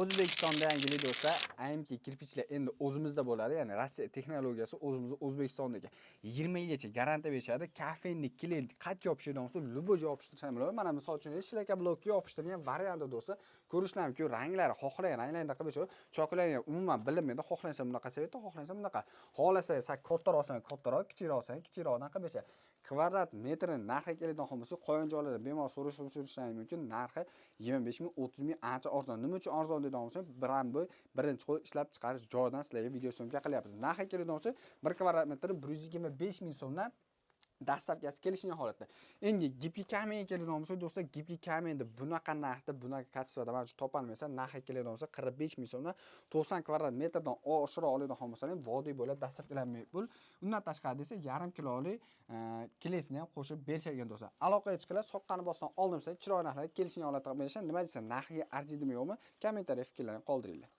O'zbekistonda yangilik do'stlar, ayrimki kirpichlar endi o'zimizda bo'ladi, ya'ni Rossiya texnologiyasi o'zimizni O'zbekistondagi 20 yilgacha garantiya berishadi. Kafenni klient qancha yopishadigan bo'lsa, luboja yopishtirishni bo'ladi. Mana misol uchun shlaka blokka yopishtirgan varianti do'stlar, ko'rishlamki ranglari xohlagan ranglarni qilib berishadi. Chokoladni umuman bilinmaydi. Xohlansa bunaqa sevadi, xohlansa bunaqa. Xohlasa kattaroq olsan, kattaroq, kichikroq olsan, kichikroqdan qilib berishadi. Kvadrat metrini narxi keladigan bo'lsa, qo'yin joylarda bemalol so'rashingiz mumkin. Narxi 25 ming, 30 ming ancha arzon. Nima uchun arzon deydigan bo'lsa, birinchi qo'l ishlab chiqarish joyidan sizlarga video syomka qilyapmiz. Narxi keladigan bo'lsa, 1 kvadrat metri 125 ming so'mdan dastlabkasi kelishgan holatda. Endi gipli kamen keladigan bo'lsa, do'stlar, gipli kamenda bunaqa narxda, bunaqa kачествоda mana shu topolmaysan. Narxi keladigan bo'lsa 45 ming so'mdan 90 kvadrat metrdan oshiroq oladigan bo'lsangiz, vodiy bo'ladi, dastlabkilanmay pul. Undan tashqari desa, yarim kilolik kilesini ham qo'shib berishgan do'stlar. Aloqaga chiqinglar, soqqani bosdan oldim, chiroyli narxlarga kelishgan holatda qilib berishadi. Nima deysan, narxiga arziydimi yo'qmi? Kommentariya fikrlarini qoldiringlar.